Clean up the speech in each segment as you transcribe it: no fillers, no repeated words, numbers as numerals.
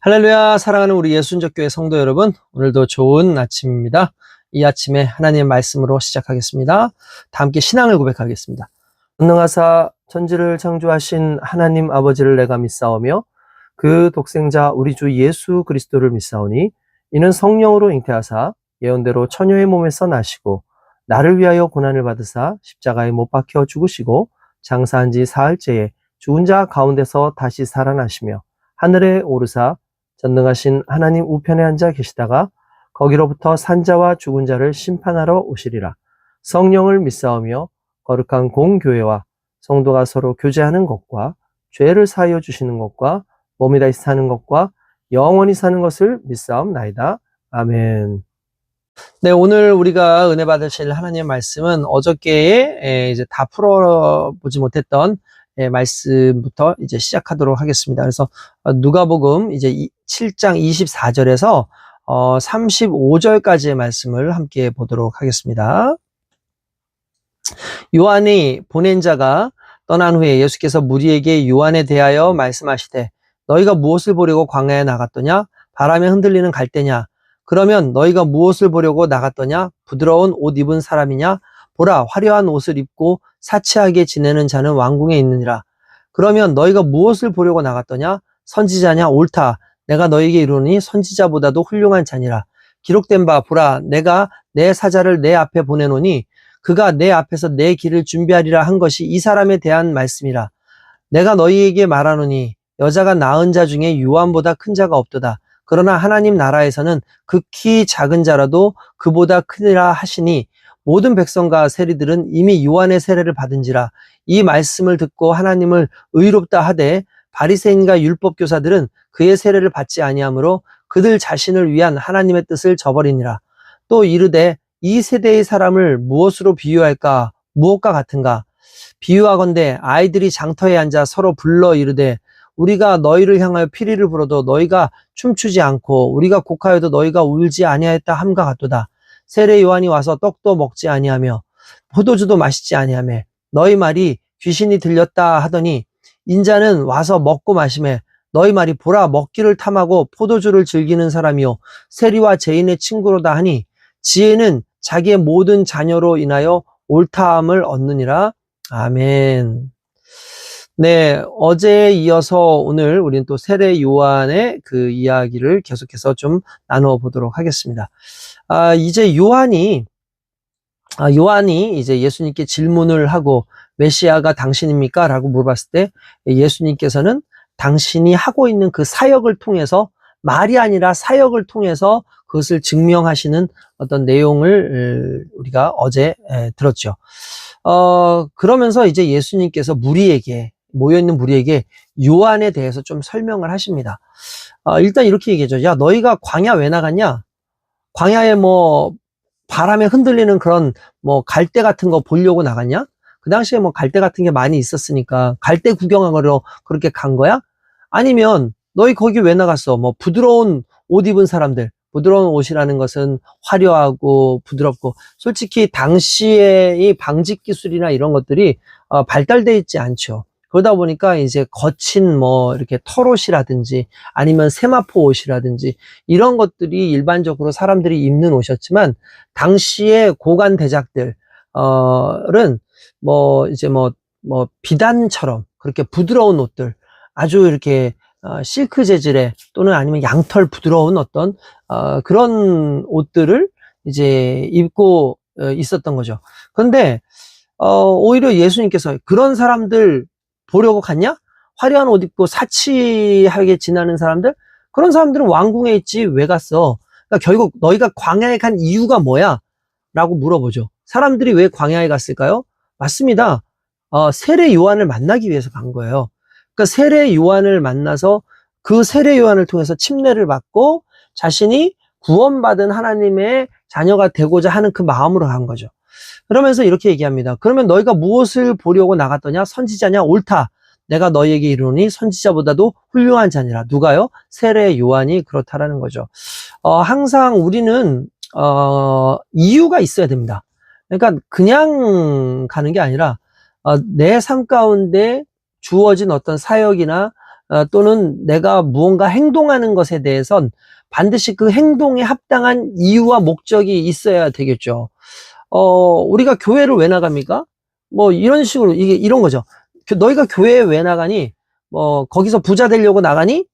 할렐루야, 사랑하는 우리 예수님적교회 성도 여러분, 오늘도 좋은 아침입니다. 이 아침에 하나님의 말씀으로 시작하겠습니다. 다 함께 신앙을 고백하겠습니다. 전능하사 천지를 창조하신 하나님 아버지를 내가 믿사오며 그 독생자 우리 주 예수 그리스도를 믿사오니 이는 성령으로 잉태하사 예언대로 처녀의 몸에서 나시고 나를 위하여 고난을 받으사 십자가에 못 박혀 죽으시고 장사한 지 사흘째에 죽은 자 가운데서 다시 살아나시며 하늘에 오르사 전능하신 하나님 우편에 앉아 계시다가 거기로부터 산자와 죽은 자를 심판하러 오시리라. 성령을 믿사오며 거룩한 공교회와 성도가 서로 교제하는 것과 죄를 사하여 주시는 것과 몸이 다시 사는 것과 영원히 사는 것을 믿사옵나이다. 아멘. 네, 오늘 우리가 은혜 받으실 하나님의 말씀은 어저께에 이제 다 풀어보지 못했던 말씀부터 이제 시작하도록 하겠습니다. 그래서 누가복음 이제 7장 24절에서 35절까지의 말씀을 함께 보도록 하겠습니다. 요한이 보낸 자가 떠난 후에 예수께서 무리에게 요한에 대하여 말씀하시되 너희가 무엇을 보려고 광야에 나갔더냐? 바람에 흔들리는 갈대냐? 그러면 너희가 무엇을 보려고 나갔더냐? 부드러운 옷 입은 사람이냐? 보라, 화려한 옷을 입고 사치하게 지내는 자는 왕궁에 있느니라. 그러면 너희가 무엇을 보려고 나갔더냐? 선지자냐? 옳다. 내가 너희에게 이르노니 선지자보다도 훌륭한 자니라. 기록된 바 보라, 내가 내 사자를 내 앞에 보내노니 그가 내 앞에서 내 길을 준비하리라 한 것이 이 사람에 대한 말씀이라. 내가 너희에게 말하노니 여자가 낳은 자 중에 요한보다 큰 자가 없도다. 그러나 하나님 나라에서는 극히 작은 자라도 그보다 크니라 하시니 모든 백성과 세리들은 이미 요한의 세례를 받은지라. 이 말씀을 듣고 하나님을 의롭다 하되 바리새인과 율법교사들은 그의 세례를 받지 아니하므로 그들 자신을 위한 하나님의 뜻을 저버리니라. 또 이르되 이 세대의 사람을 무엇으로 비유할까? 무엇과 같은가? 비유하건대 아이들이 장터에 앉아 서로 불러 이르되 우리가 너희를 향하여 피리를 불어도 너희가 춤추지 않고 우리가 곡하여도 너희가 울지 아니하였다 함과 같도다. 세례 요한이 와서 떡도 먹지 아니하며 포도주도 마시지 아니하며 너희 말이 귀신이 들렸다 하더니 인자는 와서 먹고 마시매 너희 말이 보라 먹기를 탐하고 포도주를 즐기는 사람이요 세리와 죄인의 친구로다 하니 지혜는 자기의 모든 자녀로 인하여 옳다함을 얻느니라. 아멘. 네, 어제에 이어서 오늘 우리는 또 세례 요한의 그 이야기를 계속해서 좀 나누어 보도록 하겠습니다. 이제 요한이 이제 예수님께 질문을 하고 메시아가 당신입니까? 라고 물어봤을 때 예수님께서는 당신이 하고 있는 그 사역을 통해서 말이 아니라 사역을 통해서 그것을 증명하시는 어떤 내용을 우리가 어제 들었죠. 그러면서 이제 예수님께서 모여있는 무리에게 요한에 대해서 좀 설명을 하십니다. 일단 이렇게 얘기하죠. 야, 너희가 광야 왜 나갔냐? 광야에 뭐 바람에 흔들리는 그런 뭐 갈대 같은 거 보려고 나갔냐? 그 당시에 뭐 갈대 같은 게 많이 있었으니까 갈대 구경하러 그렇게 간 거야? 아니면 너희 거기 왜 나갔어? 뭐 부드러운 옷 입은 사람들, 부드러운 옷이라는 것은 화려하고 부드럽고 솔직히 당시에 이 방직 기술이나 이런 것들이 발달되어 있지 않죠. 그러다 보니까 이제 거친 뭐 이렇게 털옷이라든지 아니면 세마포 옷이라든지 이런 것들이 일반적으로 사람들이 입는 옷이었지만 당시의 고관 대작들은 뭐 이제 뭐 비단처럼 그렇게 부드러운 옷들 아주 이렇게 실크 재질의 또는 아니면 양털 부드러운 어떤 그런 옷들을 이제 입고 있었던 거죠. 그런데 오히려 예수님께서 그런 사람들 보려고 갔냐? 화려한 옷 입고 사치하게 지나는 사람들? 그런 사람들은 왕궁에 있지 왜 갔어? 그러니까 결국 너희가 광야에 간 이유가 뭐야? 라고 물어보죠. 사람들이 왜 광야에 갔을까요? 맞습니다. 세례 요한을 만나기 위해서 간 거예요. 그러니까 세례 요한을 만나서 그 세례 요한을 통해서 침례를 받고 자신이 구원받은 하나님의 자녀가 되고자 하는 그 마음으로 간 거죠. 그러면서 이렇게 얘기합니다. 그러면 너희가 무엇을 보려고 나갔더냐? 선지자냐? 옳다. 내가 너희에게 이르노니 선지자보다도 훌륭한 자니라. 누가요? 세례 요한이 그렇다라는 거죠. 항상 우리는 이유가 있어야 됩니다. 그러니까 그냥 가는 게 아니라 내 삶 가운데 주어진 어떤 사역이나 또는 내가 무언가 행동하는 것에 대해선 반드시 그 행동에 합당한 이유와 목적이 있어야 되겠죠. 우리가 교회를 왜 나갑니까? 뭐 이런 식으로 이게 이런 거죠. 너희가 교회에 왜 나가니? 거기서 부자 되려고 나가니?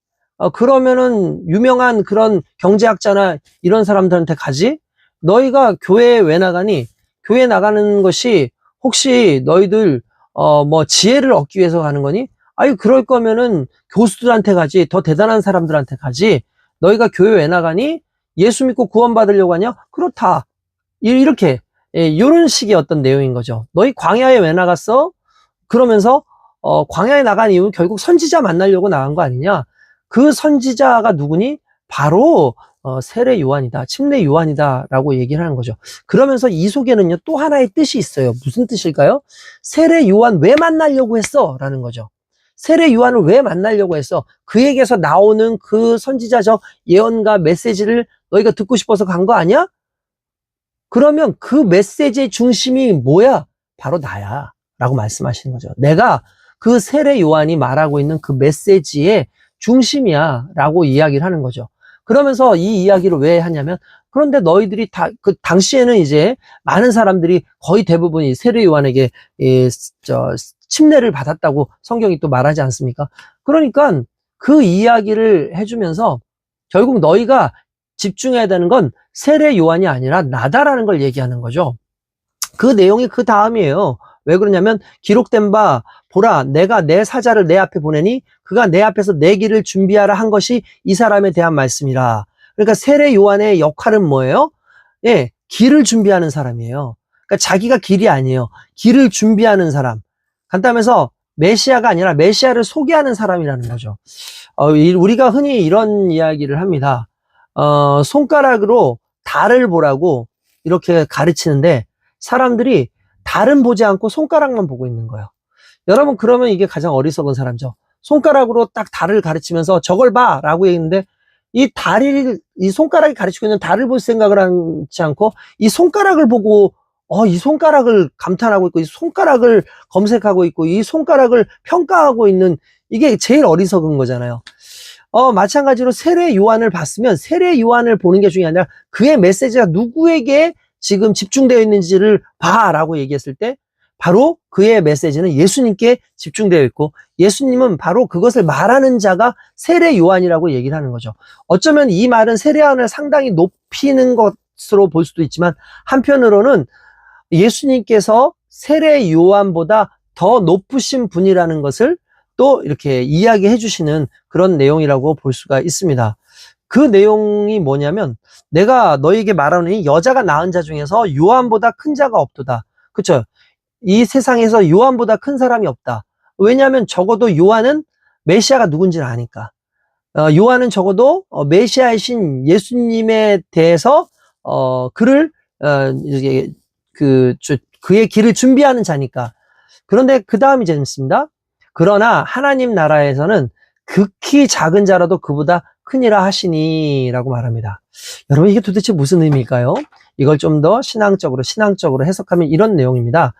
그러면은 유명한 그런 경제학자나 이런 사람들한테 가지? 너희가 교회에 왜 나가니? 교회 나가는 것이 혹시 너희들 뭐 지혜를 얻기 위해서 가는 거니? 아니 그럴 거면은 교수들한테 가지, 더 대단한 사람들한테 가지. 너희가 교회 왜 나가니? 예수 믿고 구원받으려고 하냐? 그렇다. 이렇게 이런 식의 어떤 내용인 거죠. 너희 광야에 왜 나갔어? 그러면서 광야에 나간 이유는 결국 선지자 만나려고 나간 거 아니냐? 그 선지자가 누구니? 바로 세례 요한이다, 침례 요한이다라고 얘기를 하는 거죠. 그러면서 이 속에는요 또 하나의 뜻이 있어요. 무슨 뜻일까요? 세례 요한 왜 만나려고 했어? 라는 거죠. 세례 요한을 왜 만나려고 했어? 그에게서 나오는 그 선지자적 예언과 메시지를 너희가 듣고 싶어서 간 거 아니야? 그러면 그 메시지의 중심이 뭐야? 바로 나야 라고 말씀하시는 거죠. 내가 그 세례 요한이 말하고 있는 그 메시지의 중심이야 라고 이야기를 하는 거죠. 그러면서 이 이야기를 왜 하냐면, 그런데 너희들이 그 당시에는 이제 많은 사람들이 거의 대부분이 세례 요한에게 침례를 받았다고 성경이 또 말하지 않습니까? 그러니까 그 이야기를 해주면서 결국 너희가 집중해야 되는 건 세례 요한이 아니라 나다라는 걸 얘기하는 거죠. 그 내용이 그 다음이에요. 왜 그러냐면 기록된 바 보라 내가 내 사자를 내 앞에 보내니 그가 내 앞에서 내 길을 준비하라 한 것이 이 사람에 대한 말씀이라. 그러니까 세례 요한의 역할은 뭐예요? 예, 길을 준비하는 사람이에요. 그러니까 자기가 길이 아니에요. 길을 준비하는 사람. 간단해서 메시아가 아니라 메시아를 소개하는 사람이라는 거죠. 우리가 흔히 이런 이야기를 합니다. 손가락으로 달을 보라고 이렇게 가르치는데 사람들이 달은 보지 않고 손가락만 보고 있는 거예요. 여러분 그러면 이게 가장 어리석은 사람이죠. 손가락으로 딱 달을 가르치면서 저걸 봐 라고 얘기했는데 이 손가락이 가르치고 있는 달을 볼 생각을 하지 않고 이 손가락을 보고 이 손가락을 감탄하고 있고 이 손가락을 검색하고 있고 이 손가락을 평가하고 있는, 이게 제일 어리석은 거잖아요. 마찬가지로 세례 요한을 봤으면 세례 요한을 보는 게 중요한 게 아니라 그의 메시지가 누구에게 지금 집중되어 있는지를 봐라고 얘기했을 때 바로 그의 메시지는 예수님께 집중되어 있고 예수님은 바로 그것을 말하는 자가 세례 요한이라고 얘기를 하는 거죠. 어쩌면 이 말은 세례 요한을 상당히 높이는 것으로 볼 수도 있지만 한편으로는 예수님께서 세례 요한보다 더 높으신 분이라는 것을 또 이렇게 이야기해 주시는 그런 내용이라고 볼 수가 있습니다. 그 내용이 뭐냐면 내가 너에게 말하노니 여자가 낳은 자 중에서 요한보다 큰 자가 없도다. 그렇죠? 이 세상에서 요한보다 큰 사람이 없다. 왜냐하면 적어도 요한은 메시아가 누군지를 아니까. 요한은 적어도 메시아이신 예수님에 대해서 그를 그의 길을 준비하는 자니까. 그런데 그 다음이 재밌습니다. 그러나 하나님 나라에서는 극히 작은 자라도 그보다 크니라 하시니 라고 말합니다. 여러분 이게 도대체 무슨 의미일까요? 이걸 좀 더 신앙적으로 해석하면 이런 내용입니다.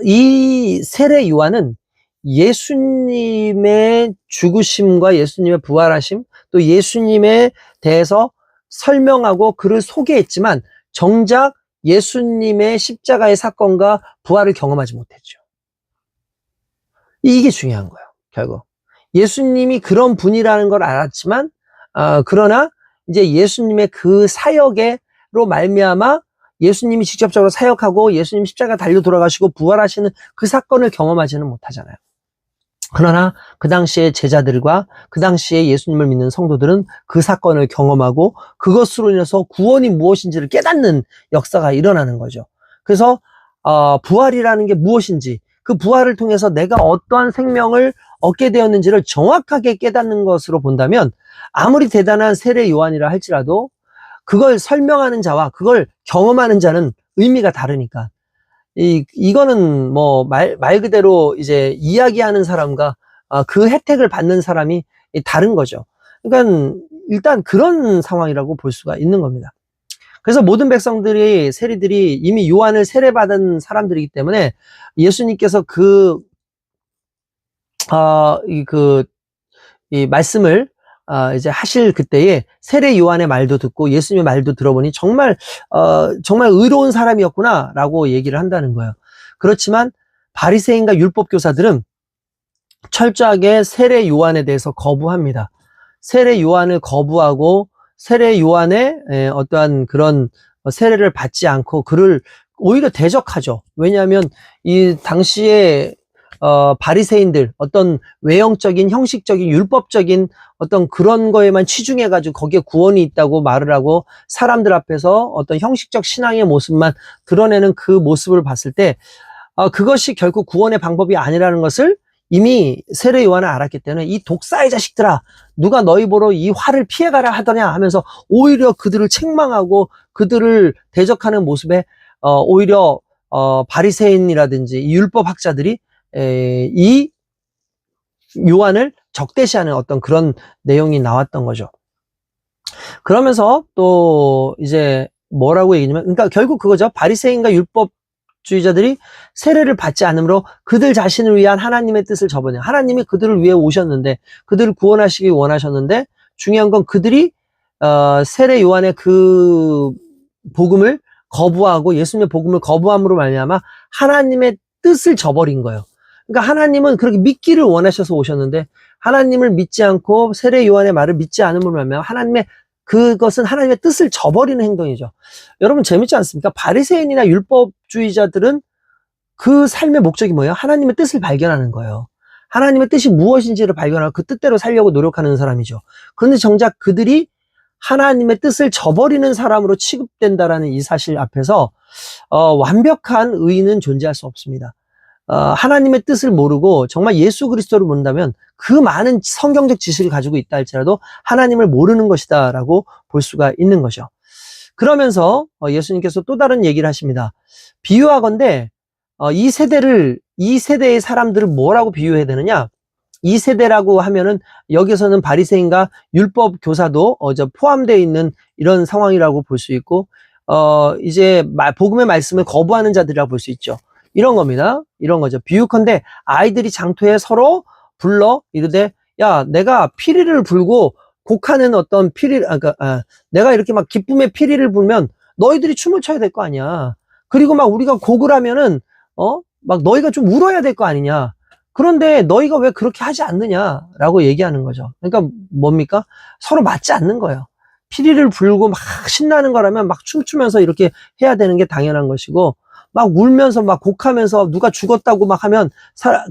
이 세례 요한은 예수님의 죽으심과 예수님의 부활하심, 또 예수님에 대해서 설명하고 그를 소개했지만 정작 예수님의 십자가의 사건과 부활을 경험하지 못했죠. 이게 중요한 거예요. 결국 예수님이 그런 분이라는 걸 알았지만 그러나 이제 예수님의 그 사역으로 말미암아 예수님이 직접적으로 사역하고 예수님 십자가 달려 돌아가시고 부활하시는 그 사건을 경험하지는 못하잖아요. 그러나 그 당시의 제자들과 그 당시에 예수님을 믿는 성도들은 그 사건을 경험하고 그것으로 인해서 구원이 무엇인지를 깨닫는 역사가 일어나는 거죠. 그래서 부활이라는 게 무엇인지, 그 부활을 통해서 내가 어떠한 생명을 얻게 되었는지를 정확하게 깨닫는 것으로 본다면 아무리 대단한 세례 요한이라 할지라도 그걸 설명하는 자와 그걸 경험하는 자는 의미가 다르니까 이거는 뭐 말 그대로 이제 이야기하는 사람과 그 혜택을 받는 사람이 다른 거죠. 그러니까 일단 그런 상황이라고 볼 수가 있는 겁니다. 그래서 모든 백성들이 세리들이 이미 요한을 세례받은 사람들이기 때문에 예수님께서 이 말씀을 이제 하실 그때에 세례 요한의 말도 듣고 예수님의 말도 들어보니 정말 정말 의로운 사람이었구나라고 얘기를 한다는 거예요. 그렇지만 바리새인과 율법 교사들은 철저하게 세례 요한에 대해서 거부합니다. 세례 요한을 거부하고 세례 요한의 어떠한 그런 세례를 받지 않고 그를 오히려 대적하죠. 왜냐하면 이 당시에 바리새인들 어떤 외형적인 형식적인 율법적인 어떤 그런 거에만 치중해가지고 거기에 구원이 있다고 말을 하고 사람들 앞에서 어떤 형식적 신앙의 모습만 드러내는 그 모습을 봤을 때 그것이 결국 구원의 방법이 아니라는 것을 이미 세례 요한은 알았기 때문에 이 독사의 자식들아 누가 너희 보러 이 화를 피해가라 하더냐 하면서 오히려 그들을 책망하고 그들을 대적하는 모습에 오히려 바리새인이라든지 이 율법학자들이 이 요한을 적대시하는 어떤 그런 내용이 나왔던 거죠. 그러면서 또 이제 뭐라고 얘기냐면 그러니까 결국 그거죠. 바리새인과 율법주의자들이 세례를 받지 않으므로 그들 자신을 위한 하나님의 뜻을 저버려. 하나님이 그들을 위해 오셨는데 그들을 구원하시기 원하셨는데 중요한 건 그들이 세례 요한의 그 복음을 거부하고 예수님의 복음을 거부함으로 말미암아 하나님의 뜻을 저버린 거예요. 그러니까 하나님은 그렇게 믿기를 원하셔서 오셨는데 하나님을 믿지 않고 세례 요한의 말을 믿지 않음으로 말미암아 하나님의 그것은 하나님의 뜻을 저버리는 행동이죠. 여러분 재밌지 않습니까? 바리새인이나 율법주의자들은 그 삶의 목적이 뭐예요? 하나님의 뜻을 발견하는 거예요. 하나님의 뜻이 무엇인지를 발견하고 그 뜻대로 살려고 노력하는 사람이죠. 그런데 정작 그들이 하나님의 뜻을 저버리는 사람으로 취급된다라는 이 사실 앞에서 완벽한 의인은 존재할 수 없습니다. 하나님의 뜻을 모르고 정말 예수 그리스도를 모른다면 그 많은 성경적 지식을 가지고 있다 할지라도 하나님을 모르는 것이다 라고 볼 수가 있는 거죠. 그러면서 예수님께서 또 다른 얘기를 하십니다. 비유하건대 이 세대의 사람들을 뭐라고 비유해야 되느냐? 이 세대라고 하면은 여기서는 바리새인과 율법 교사도 포함되어 있는 이런 상황이라고 볼 수 있고 이제 복음의 말씀을 거부하는 자들이라고 볼 수 있죠. 이런 겁니다. 이런 거죠. 비유컨대 아이들이 장터에 서로 불러 이르되 야 내가 피리를 불고 곡하는 어떤 내가 이렇게 막 기쁨의 피리를 불면 너희들이 춤을 춰야 될 거 아니야. 그리고 막 우리가 곡을 하면은 막 너희가 좀 울어야 될 거 아니냐. 그런데 너희가 왜 그렇게 하지 않느냐라고 얘기하는 거죠. 그러니까 뭡니까? 서로 맞지 않는 거예요. 피리를 불고 막 신나는 거라면 막 춤추면서 이렇게 해야 되는 게 당연한 것이고 막 울면서 막 곡하면서 누가 죽었다고 막 하면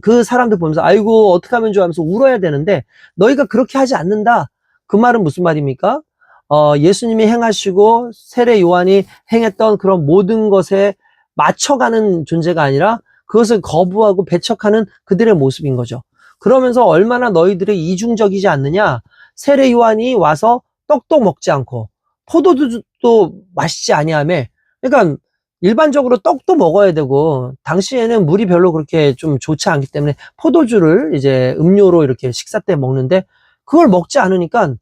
그 사람들 보면서 아이고 어떻게 하면 좋아 하면서 울어야 되는데 너희가 그렇게 하지 않는다. 그 말은 무슨 말입니까? 예수님이 행하시고 세례 요한이 행했던 그런 모든 것에 맞춰가는 존재가 아니라 그것을 거부하고 배척하는 그들의 모습인 거죠. 그러면서 얼마나 너희들이 이중적이지 않느냐. 세례 요한이 와서 떡도 먹지 않고 포도주도 마시지 아니하며 그러니까 일반적으로 떡도 먹어야 되고 당시에는 물이 별로 그렇게 좀 좋지 않기 때문에 포도주를 이제 음료로 이렇게 식사 때 먹는데 그걸 먹지 않으니까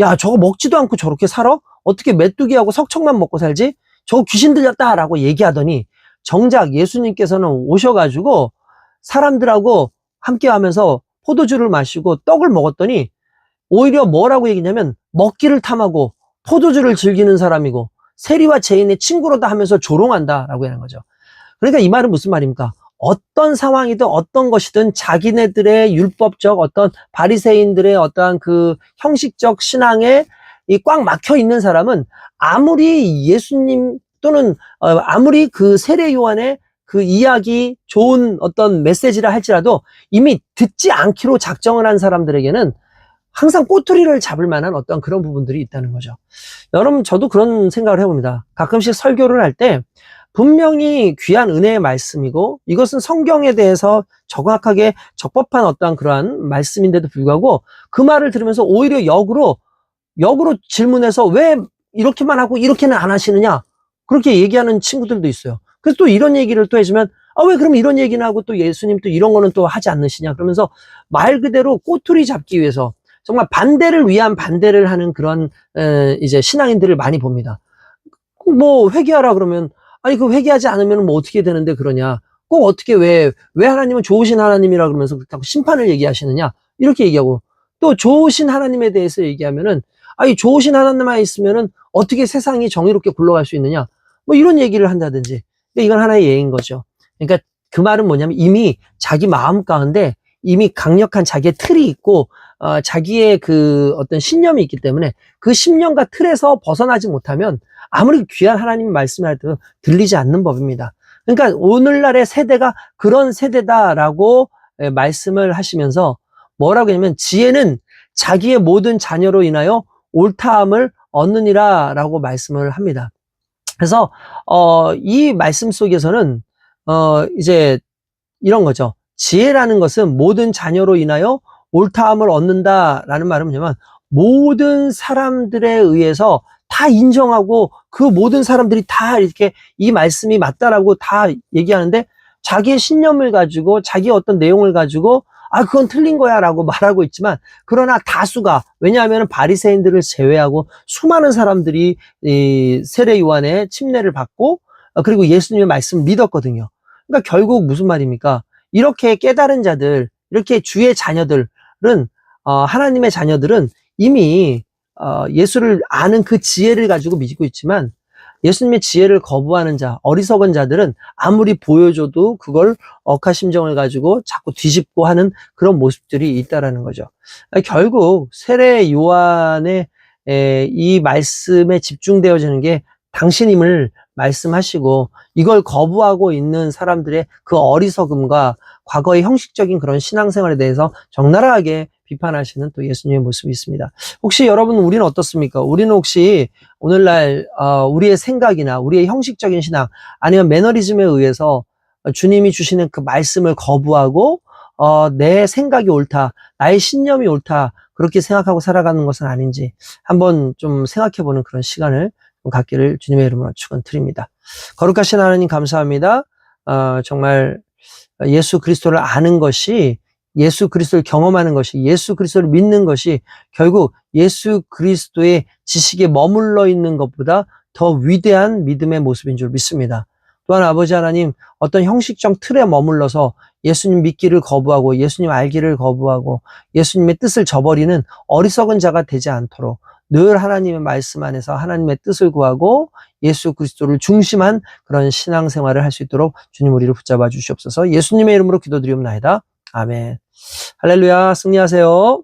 야 저거 먹지도 않고 저렇게 살아? 어떻게 메뚜기하고 석청만 먹고 살지? 저거 귀신 들렸다라고 얘기하더니 정작 예수님께서는 오셔가지고 사람들하고 함께 하면서 포도주를 마시고 떡을 먹었더니 오히려 뭐라고 얘기냐면 먹기를 탐하고 포도주를 즐기는 사람이고 세리와 죄인의 친구로다 하면서 조롱한다라고 하는 거죠. 그러니까 이 말은 무슨 말입니까? 어떤 상황이든 어떤 것이든 자기네들의 율법적 어떤 바리새인들의 어떠한 그 형식적 신앙에 꽉 막혀 있는 사람은 아무리 예수님 또는 아무리 그 세례 요한의 그 이야기 좋은 어떤 메시지라 할지라도 이미 듣지 않기로 작정을 한 사람들에게는 항상 꼬투리를 잡을 만한 어떤 그런 부분들이 있다는 거죠. 여러분 저도 그런 생각을 해봅니다. 가끔씩 설교를 할 때 분명히 귀한 은혜의 말씀이고 이것은 성경에 대해서 정확하게 적법한 어떠한 그러한 말씀인데도 불구하고 그 말을 들으면서 오히려 역으로 질문해서 왜 이렇게만 하고 이렇게는 안 하시느냐 그렇게 얘기하는 친구들도 있어요. 그래서 또 이런 얘기를 또 해주면 왜 그럼 이런 얘기는 하고 또 예수님 또 이런 거는 또 하지 않으시냐 그러면서 말 그대로 꼬투리 잡기 위해서 정말 반대를 위한 반대를 하는 그런 이제 신앙인들을 많이 봅니다. 뭐 회개하라 그러면 아니 그 회개하지 않으면 뭐 어떻게 되는데 그러냐. 꼭 어떻게 왜 하나님은 좋으신 하나님이라 그러면서 심판을 얘기하시느냐. 이렇게 얘기하고 또 좋으신 하나님에 대해서 얘기하면은 이 좋으신 하나님만 있으면은 어떻게 세상이 정의롭게 굴러갈 수 있느냐? 뭐 이런 얘기를 한다든지. 이건 하나의 예인 거죠. 그러니까 그 말은 뭐냐면 이미 자기 마음 가운데 이미 강력한 자기의 틀이 있고 자기의 그 어떤 신념이 있기 때문에 그 신념과 틀에서 벗어나지 못하면 아무리 귀한 하나님 말씀을 해도 들리지 않는 법입니다. 그러니까 오늘날의 세대가 그런 세대다라고 말씀을 하시면서 뭐라고 하냐면 지혜는 자기의 모든 자녀로 인하여 옳다함을 얻느니라 라고 말씀을 합니다. 그래서 이 말씀 속에서는 이제 이런 거죠. 지혜라는 것은 모든 자녀로 인하여 옳다함을 얻는다라는 말은 뭐냐면 모든 사람들에 의해서 다 인정하고 그 모든 사람들이 다 이렇게 이 말씀이 맞다라고 다 얘기하는데 자기의 신념을 가지고 자기의 어떤 내용을 가지고 그건 틀린 거야 라고 말하고 있지만 그러나 다수가 왜냐하면 바리새인들을 제외하고 수많은 사람들이 이 세례 요한의 침례를 받고 그리고 예수님의 말씀을 믿었거든요. 그러니까 결국 무슨 말입니까? 이렇게 깨달은 자들, 이렇게 주의 자녀들은 하나님의 자녀들은 이미 예수를 아는 그 지혜를 가지고 믿고 있지만 예수님의 지혜를 거부하는 자, 어리석은 자들은 아무리 보여줘도 그걸 억하심정을 가지고 자꾸 뒤집고 하는 그런 모습들이 있다라는 거죠. 결국 세례 요한의 이 말씀에 집중되어지는 게 당신임을 말씀하시고 이걸 거부하고 있는 사람들의 그 어리석음과 과거의 형식적인 그런 신앙생활에 대해서 적나라하게 비판하시는 또 예수님의 모습이 있습니다. 혹시 여러분 우리는 어떻습니까? 우리는 혹시 오늘날 우리의 생각이나 우리의 형식적인 신앙 아니면 매너리즘에 의해서 주님이 주시는 그 말씀을 거부하고 내 생각이 옳다, 나의 신념이 옳다 그렇게 생각하고 살아가는 것은 아닌지 한번 좀 생각해보는 그런 시간을 갖기를 주님의 이름으로 축원드립니다. 거룩하신 하나님 감사합니다. 정말 예수 그리스도를 아는 것이 예수 그리스도를 경험하는 것이 예수 그리스도를 믿는 것이 결국 예수 그리스도의 지식에 머물러 있는 것보다 더 위대한 믿음의 모습인 줄 믿습니다. 또한 아버지 하나님 어떤 형식적 틀에 머물러서 예수님 믿기를 거부하고 예수님 알기를 거부하고 예수님의 뜻을 저버리는 어리석은 자가 되지 않도록 늘 하나님의 말씀 안에서 하나님의 뜻을 구하고 예수 그리스도를 중심한 그런 신앙생활을 할 수 있도록 주님 우리를 붙잡아 주시옵소서. 예수님의 이름으로 기도드리옵나이다. 아멘. 할렐루야. 승리하세요.